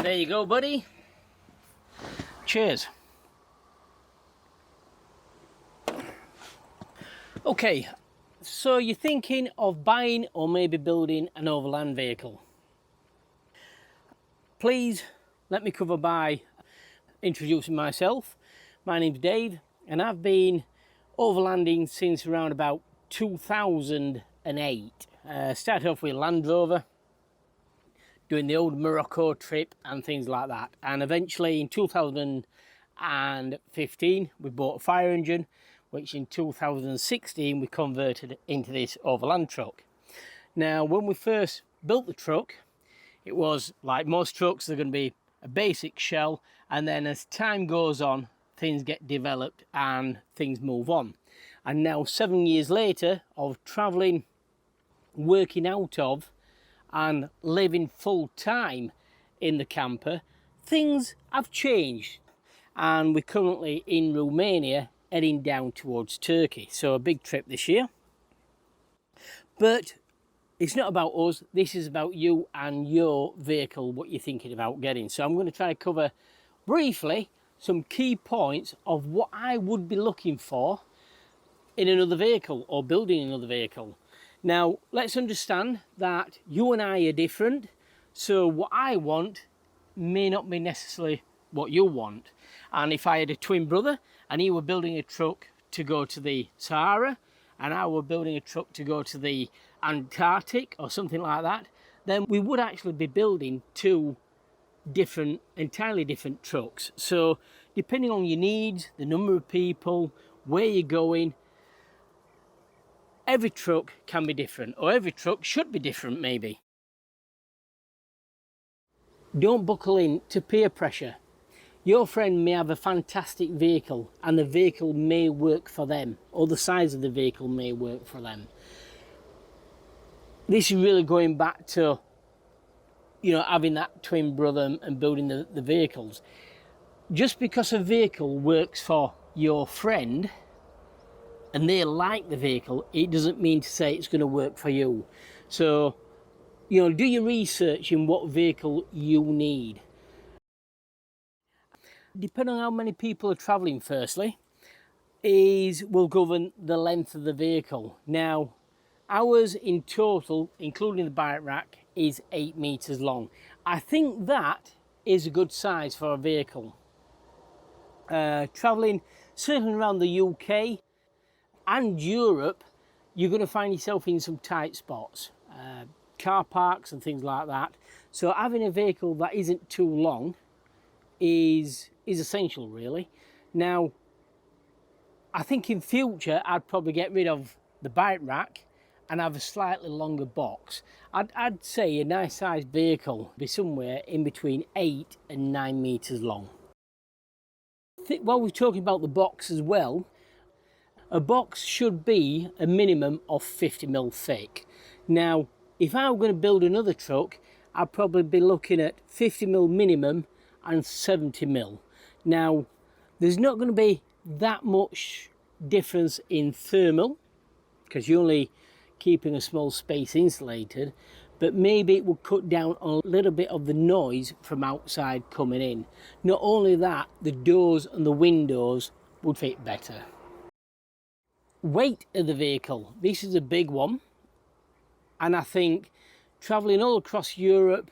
There you go, buddy. Cheers. Okay, so you're thinking of buying or maybe building an overland vehicle. Please let me cover by introducing myself. My name's Dave and I've been overlanding since around about 2008. Started off with Land Rover, doing the old Morocco trip and things like that. And eventually in 2015 we bought a fire engine, which in 2016 we converted into this overland truck. Now when we first built the truck, it was like most trucks, they're going to be a basic shell, and then as time goes on things get developed and things move on. And now 7 years later of travelling, working out of and living full time in the camper, things have changed and we're currently in Romania heading down towards Turkey. So a big trip this year. But it's not about us, this is about you and your vehicle, what you're thinking about getting. So I'm going to try to cover briefly some key points of what I would be looking for in another vehicle or building another vehicle. Now let's understand that you and I are different, so what I want may not be necessarily what you want. And if I had a twin brother and he were building a truck to go to the Sahara and I were building a truck to go to the Antarctic or something like that, then we would actually be building two entirely different trucks. So depending on your needs, the number of people, where you're going, every truck can be different, or every truck should be different maybe. Don't buckle in to peer pressure. Your friend may have a fantastic vehicle and the vehicle may work for them, or the size of the vehicle may work for them. This is really going back to, you know, having that twin brother and building the vehicles. Just because a vehicle works for your friend and they like the vehicle, it doesn't mean to say it's going to work for you. So, you know, do your research in what vehicle you need. Depending on how many people are travelling, firstly, will govern the length of the vehicle. Now, ours in total, including the bike rack, is 8 meters long. I think that is a good size for a vehicle. Travelling certainly around the UK and Europe, you're going to find yourself in some tight spots, car parks and things like that. So having a vehicle that isn't too long is essential, really. Now, I think in future I'd probably get rid of the bike rack and have a slightly longer box. I'd say a nice sized vehicle be somewhere in between 8 and 9 meters long. While we're talking about the box as well, a box should be a minimum of 50mm thick. Now, if I were going to build another truck, I'd probably be looking at 50mm minimum and 70mm. Now, there's not going to be that much difference in thermal, because you're only keeping a small space insulated, but maybe it will cut down on a little bit of the noise from outside coming in. Not only that, the doors and the windows would fit better. Weight of the vehicle, this is a big one, and I think travelling all across Europe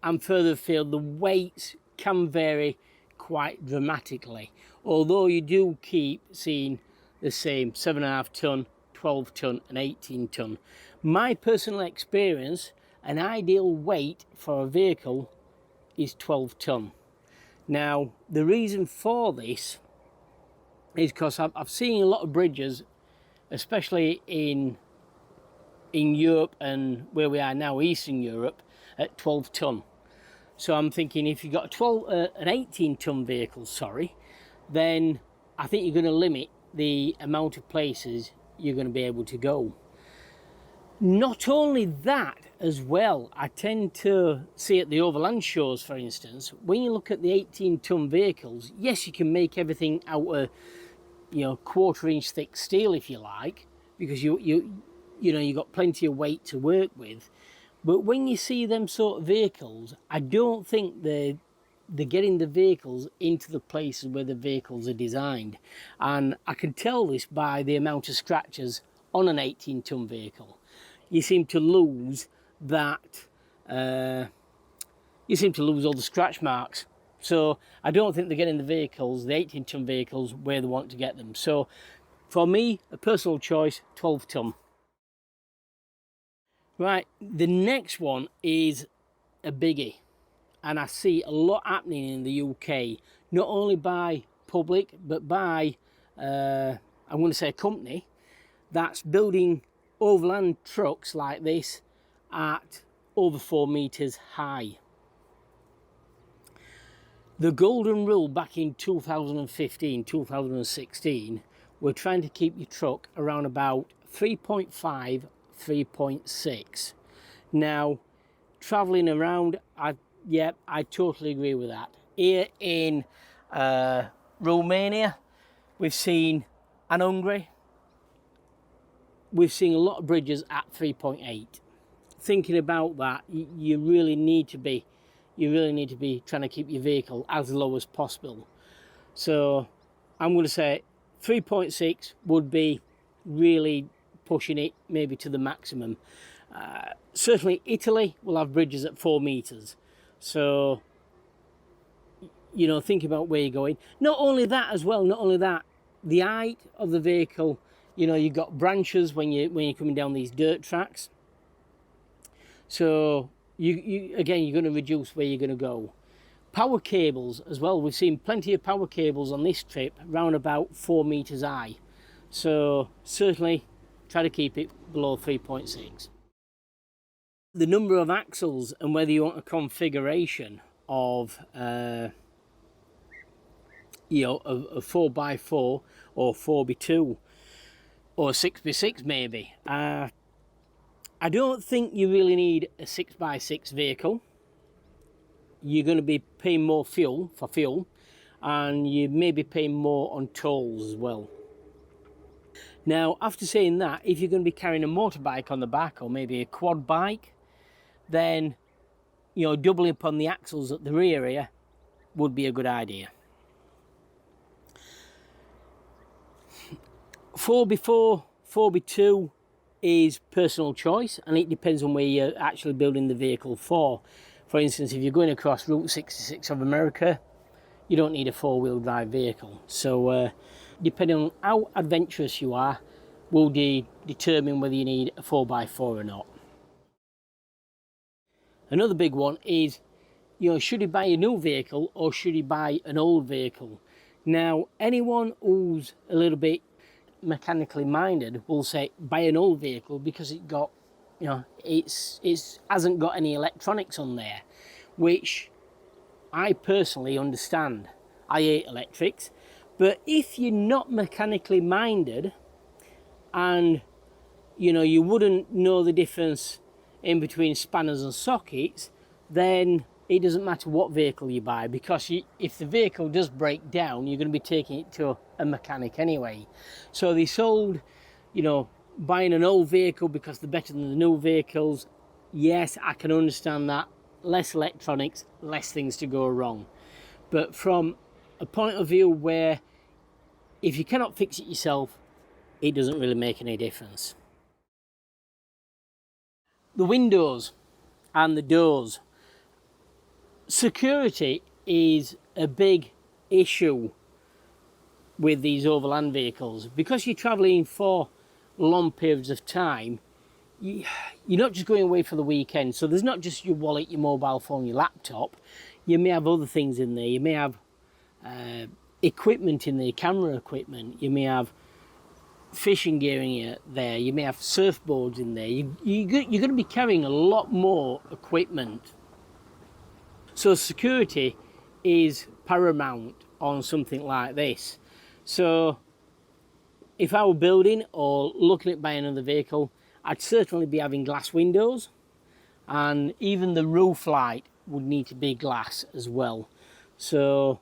and further afield, the weights can vary quite dramatically, although you do keep seeing the same 7.5 ton, 12 ton and 18 ton. My personal experience, an ideal weight for a vehicle is 12 ton. Now, the reason for this is because I've seen a lot of bridges, especially in Europe and where we are now, Eastern Europe, at 12 ton. So I'm thinking if you've got an 18 ton vehicle, then I think you're going to limit the amount of places you're going to be able to go. Not only that as well, I tend to see at the overland shows, for instance, when you look at the 18 ton vehicles, yes, you can make everything out of, you know, 1/4 inch thick steel if you like, because you've got plenty of weight to work with. But when you see them sort of vehicles, I don't think they're getting the vehicles into the places where the vehicles are designed. And I can tell this by the amount of scratches on an 18-ton vehicle. You seem to lose that, you seem to lose all the scratch marks. So I don't think they're getting the vehicles, the 18-ton vehicles, where they want to get them. So for me, a personal choice, 12-ton. Right, the next one is a biggie. And I see a lot happening in the UK, not only by public, but by, I'm going to say a company that's building overland trucks like this at over 4 meters high. The golden rule back in 2015, 2016, we're trying to keep your truck around about 3.5, 3.6. Now, traveling around, I totally agree with that. Here in Romania, we've seen, and Hungary, we've seen a lot of bridges at 3.8. Thinking about that, you really need to be trying to keep your vehicle as low as possible. So I'm going to say 3.6 would be really pushing it maybe to the maximum. Certainly Italy will have bridges at 4 meters. So, you know, think about where you're going. Not only that as well, the height of the vehicle, you know, you've got branches when you're coming down these dirt tracks. So again, you're going to reduce where you're going to go. Power cables as well. We've seen plenty of power cables on this trip, round about 4 meters high. So certainly try to keep it below 3.6. The number of axles and whether you want a configuration of you know, a 4x4 or 4x2 or 6x6 maybe. I don't think you really need a 6x6 vehicle. You're going to be paying more fuel, and you may be paying more on tolls as well. Now, after saying that, if you're going to be carrying a motorbike on the back or maybe a quad bike, then, you know, doubling up on the axles at the rear here would be a good idea. 4x4, 4x2 is personal choice, and it depends on where you're actually building the vehicle for. For instance, if you're going across Route 66 of America, you don't need a 4-wheel drive vehicle. So depending on how adventurous you are, will determine whether you need a 4x4 or not. Another big one is, you know, should you buy a new vehicle or should you buy an old vehicle? Now, anyone who's a little bit mechanically minded will say buy an old vehicle because it got, you know, it hasn't got any electronics on there, which I personally understand. I hate electrics, but if you're not mechanically minded and, you know, you wouldn't know the difference in between spanners and sockets, then it doesn't matter what vehicle you buy, because if the vehicle does break down, you're going to be taking it to a mechanic anyway. So they sold, you know, buying an old vehicle because they're better than the new vehicles. Yes, I can understand that. Less electronics, less things to go wrong. But from a point of view where if you cannot fix it yourself, it doesn't really make any difference. The windows and the doors. Security is a big issue with these overland vehicles. Because you're travelling for long periods of time, you're not just going away for the weekend. So there's not just your wallet, your mobile phone, your laptop. You may have other things in there. You may have equipment in there, camera equipment. You may have fishing gear in there. You may have surfboards in there. You're going to be carrying a lot more equipment. So security is paramount on something like this. So if I were building or looking at buying another vehicle, I'd certainly be having glass windows, and even the roof light would need to be glass as well. So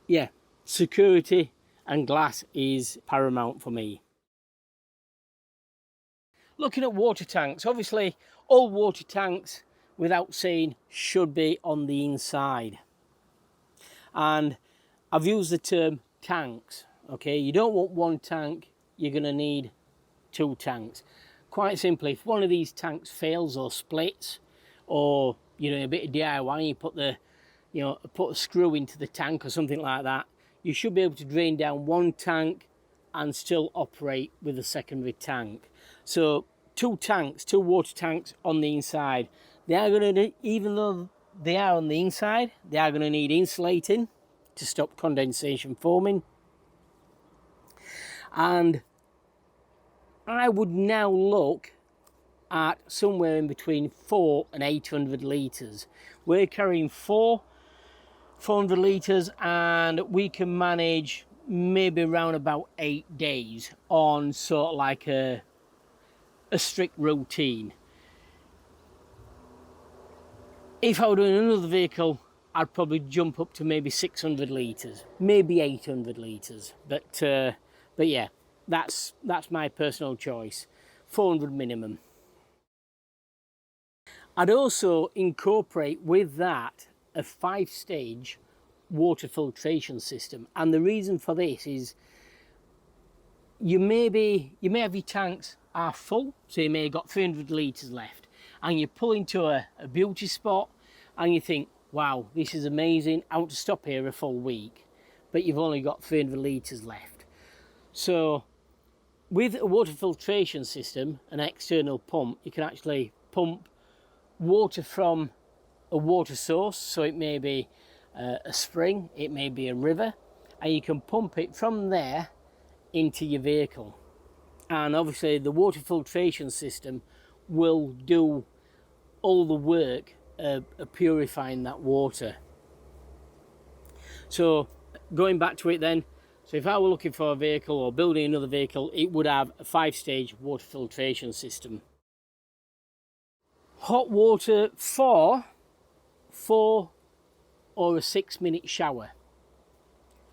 yeah, security and glass is paramount for me. Looking at water tanks, obviously all water tanks, without saying, should be on the inside. And I've used the term tanks, okay? You don't want one tank, you're going to need 2 tanks. Quite simply, if one of these tanks fails or splits, or you know, a bit of DIY, you put the, you know, put a screw into the tank or something like that, you should be able to drain down one tank and still operate with a secondary tank. So 2 tanks, 2 water tanks on the inside. They are going to, even though they are on the inside, they are going to need insulating to stop condensation forming. And I would now look at somewhere in between 400 and 800 litres. We're carrying 400 litres, and we can manage maybe around about 8 days on sort of like a strict routine. If I were doing another vehicle, I'd probably jump up to maybe 600 litres, maybe 800 litres. But yeah, that's my personal choice. 400 minimum. I'd also incorporate with that a 5-stage water filtration system, and the reason for this is you may have your tanks are full, so you may have got 300 litres left, and you pull into a beauty spot and you think, wow, this is amazing, I want to stop here a full week, but you've only got 300 litres left. So with a water filtration system, an external pump, you can actually pump water from a water source, so it may be a spring, it may be a river, and you can pump it from there into your vehicle. And obviously the water filtration system will do all the work of purifying that water. So going back to it then, so if I were looking for a vehicle or building another vehicle, it would have a 5-stage water filtration system. Hot water for 4 or a 6-minute shower.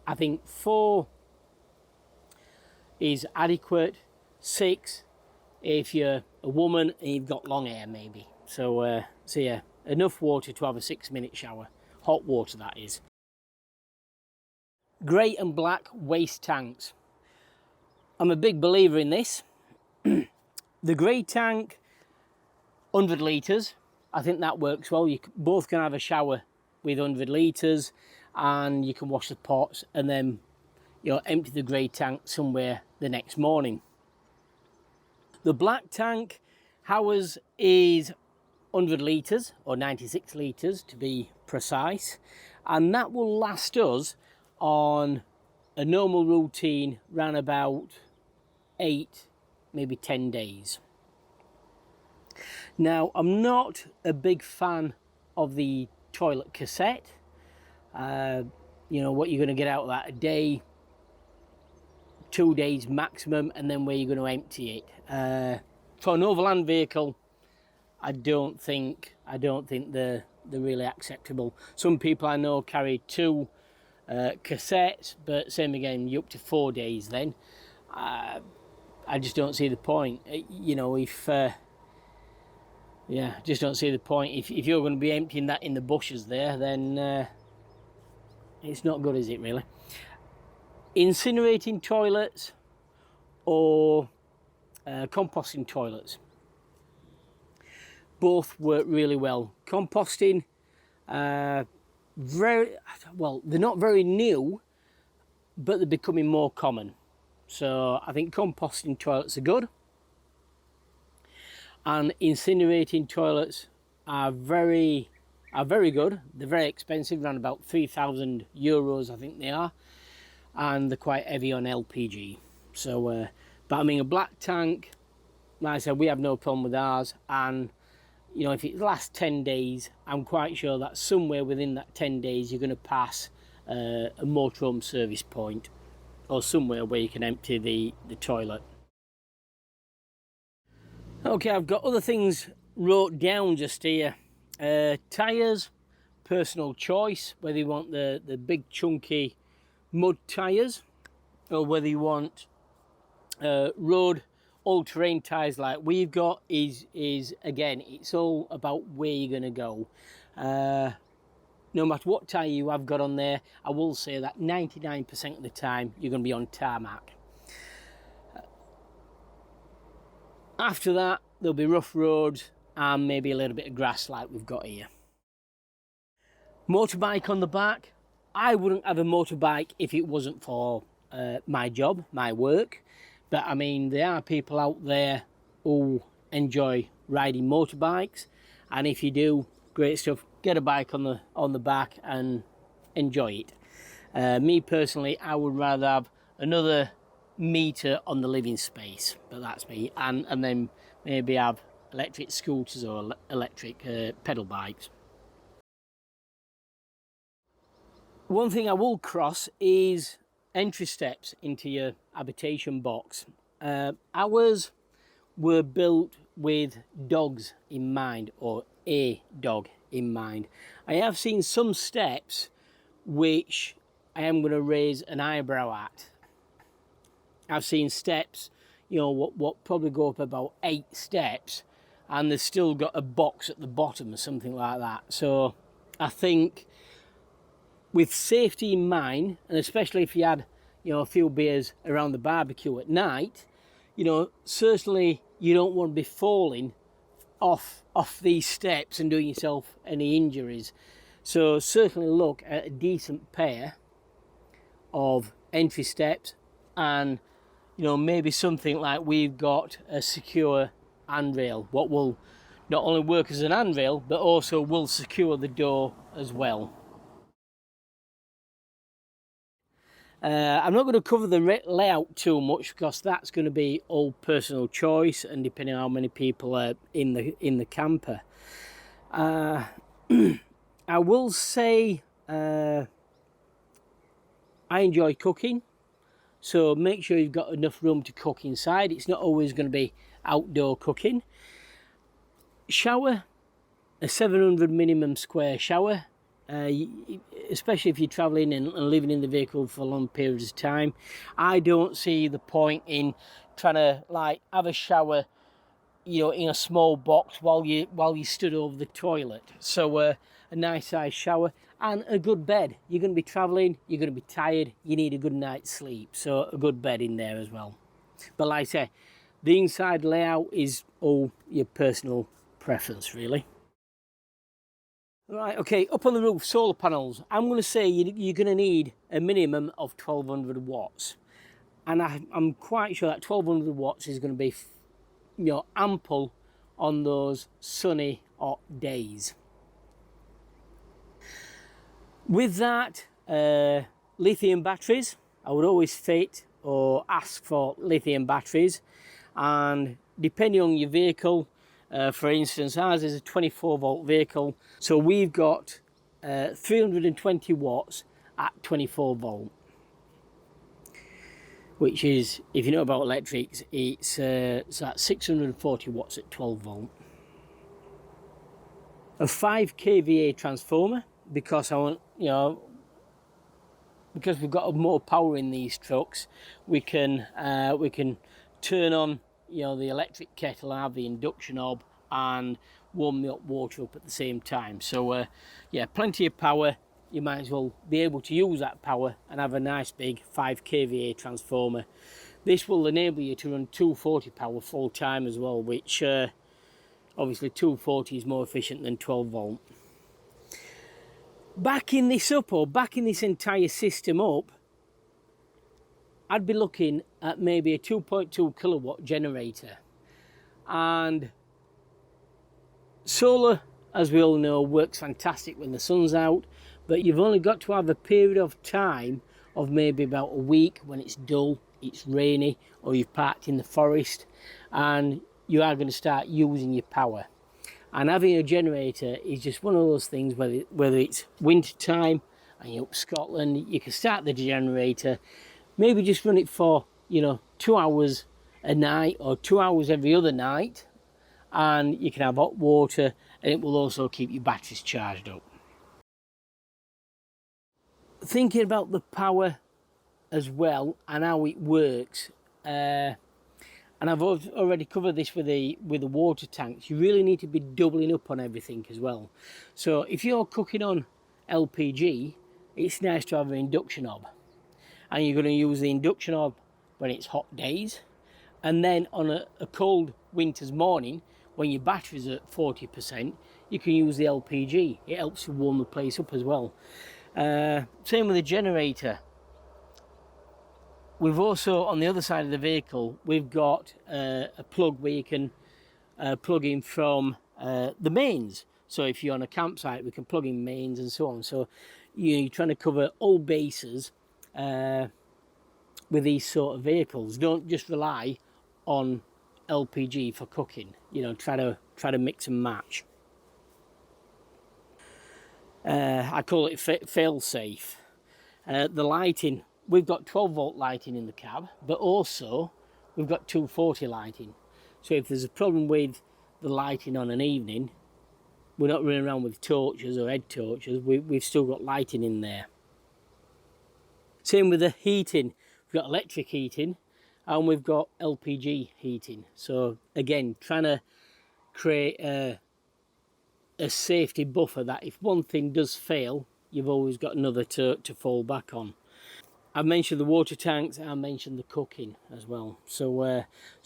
I think 4 is adequate. 6 if you're a woman and you've got long hair maybe. So yeah, enough water to have a 6-minute shower. Hot water, that is. Grey and black waste tanks. I'm a big believer in this. The grey tank, 100 litres, I think that works well. You both can have a shower with 100 litres, and you can wash the pots and then, you know, empty the grey tank somewhere the next morning. The black tank, ours is 100 litres, or 96 litres to be precise, and that will last us on a normal routine round about 8, maybe 10 days. Now, I'm not a big fan of the toilet cassette. You know, what you're going to get out of that, a day, 2 days maximum, and then where you're going to empty it. For an overland vehicle, I don't think they're really acceptable. Some people I know carry 2 cassettes, but same again, you're up to 4 days then. I just don't see the point. You know, if yeah, just don't see the point. If you're going to be emptying that in the bushes there, then it's not good, is it, really? Incinerating toilets or composting toilets, both work really well. Composting, very well, they're not very new, but they're becoming more common. So I think composting toilets are good, and incinerating toilets are very good. They're very expensive, around about €3,000 I think they are, and they're quite heavy on LPG. So but I mean, a black tank, like I said, we have no problem with ours, and you know, if it lasts 10 days, I'm quite sure that somewhere within that 10 days you're going to pass a motorhome service point, or somewhere where you can empty the toilet. Okay, I've got other things wrote down just here. Tyres, personal choice, whether you want the big chunky mud tyres or whether you want road all-terrain tyres like we've got is again, it's all about where you're going to go. No matter what tyre you have got on there, I will say that 99% of the time you're going to be on tarmac. After that, there'll be rough roads and maybe a little bit of grass like we've got here. Motorbike on the back. I wouldn't have a motorbike if it wasn't for my job, my work. But I mean, there are people out there who enjoy riding motorbikes, and if you do, great stuff. Get a bike on the back and enjoy it. Me personally, I would rather have another meter on the living space, but that's me. And then maybe have electric scooters or electric pedal bikes. One thing I will cross is entry steps into your habitation box. Ours were built with dogs in mind, or a dog in mind. I have seen some steps which I am going to raise an eyebrow at. I've seen steps, you know, what probably go up about 8 steps, and they've still got a box at the bottom or something like that. So I think with safety in mind, and especially if you had, you know, a few beers around the barbecue at night, you know, certainly you don't want to be falling off these steps and doing yourself any injuries. So certainly look at a decent pair of entry steps, and you know, maybe something like we've got a secure handrail, what will not only work as an handrail but also will secure the door as well. I'm not going to cover the layout too much because that's going to be all personal choice and depending on how many people are in the camper. I will say I enjoy cooking, so make sure you've got enough room to cook inside. It's not always going to be outdoor cooking. Shower, a 700 minimum square shower. Especially if you're travelling and living in the vehicle for long periods of time, I don't see the point in trying to like have a shower, you know, in a small box while you stood over the toilet. So a nice size shower and a good bed. You're going to be travelling, you're going to be tired, you need a good night's sleep, so a good bed in there as well. But like I say, the inside layout is all your personal preference, really. Right, okay, up on the roof, solar panels. I'm going to say you're going to need a minimum of 1200 watts. And I'm quite sure that 1200 watts is going to be, you know, ample on those sunny, hot days. With that, lithium batteries. I would always fit or ask for lithium batteries. And depending on your vehicle, for instance, ours is a 24 volt vehicle, so we've got 320 watts at 24 volt, which is, if you know about electrics, it's at 640 watts at 12 volt. A 5 kVA transformer, because I want, you know, because we've got more power in these trucks, we can turn on, you know, the electric kettle, have the induction hob and warm the hot water up at the same time. So yeah, plenty of power. You might as well be able to use that power and have a nice big 5 kVA transformer. This will enable you to run 240 power full time as well, which obviously 240 is more efficient than 12 volt. Backing this up, or backing this entire system up, I'd be looking at maybe a 2.2 kilowatt generator. And solar, as we all know, works fantastic when the sun's out, but you've only got to have a period of time of maybe about a week when it's dull, it's rainy, or you've parked in the forest, and you are going to start using your power. And having a generator is just one of those things, whether it's winter time and you're up Scotland, you can start the generator, maybe just run it for, you know, 2 hours a night or 2 hours every other night, and you can have hot water, and it will also keep your batteries charged up. Thinking about the power as well and how it works, and I've already covered this with the water tanks, you really need to be doubling up on everything as well. So if you're cooking on LPG, it's nice to have an induction hob, and you're going to use the induction hob when it's hot days, and then on a cold winter's morning when your battery's at 40%, you can use the LPG. It helps to warm the place up as well. Same with the generator. We've also, on the other side of the vehicle, we've got a plug where you can plug in from the mains. So if you're on a campsite, we can plug in mains and so on. So you're trying to cover all bases with these sort of vehicles. Don't just rely on LPG for cooking. You know, try to mix and match. I call it fail safe. The lighting, we've got 12-volt lighting in the cab, but also we've got 240 lighting. So if there's a problem with the lighting on an evening, we're not running around with torches or head torches. We've still got lighting in there. Same with the heating. We've got electric heating and we've got LPG heating. So again, trying to create a safety buffer that if one thing does fail, you've always got another to fall back on. I've mentioned the water tanks and I mentioned the cooking as well. So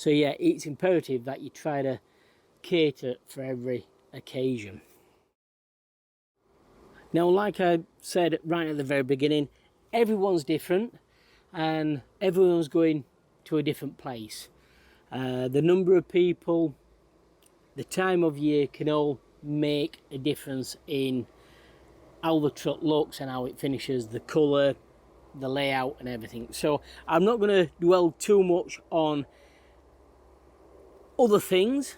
yeah, it's imperative that you try to cater for every occasion. Now, like I said right at the very beginning, everyone's different and everyone's going to a different place. The number of people, the time of year can all make a difference in how the truck looks and how it finishes, the colour, the layout and everything. So I'm not going to dwell too much on other things.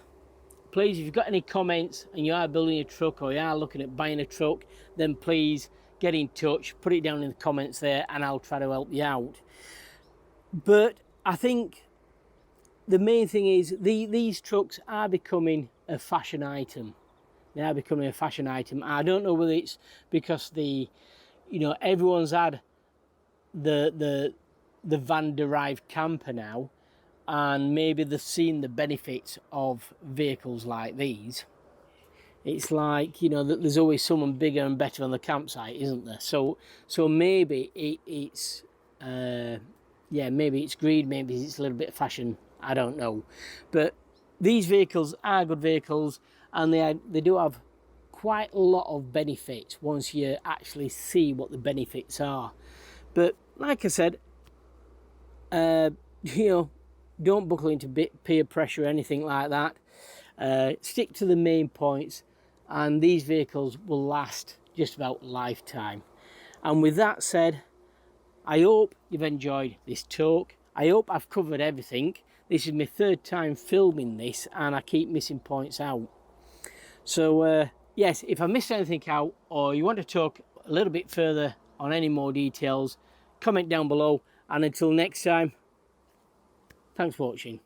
Please, if you've got any comments and you are building a truck or you are looking at buying a truck, then please get in touch, put it down in the comments there and I'll try to help you out. But I think the main thing is these trucks are becoming a fashion item. They are becoming a fashion item. I don't know whether it's because everyone's had the van derived camper now, and maybe they've seen the benefits of vehicles like these. It's like, that there's always someone bigger and better on the campsite, isn't there? So maybe it's maybe it's greed, maybe it's a little bit of fashion, I don't know. But these vehicles are good vehicles and they do have quite a lot of benefits once you actually see what the benefits are. But like I said, don't buckle into peer pressure or anything like that. Stick to the main points and these vehicles will last just about a lifetime. And with that said, I hope you've enjoyed this talk. I hope I've covered everything. This is my third time filming this and I keep missing points out. So yes, if I missed anything out or you want to talk a little bit further on any more details, comment down below, and until next time, thanks for watching.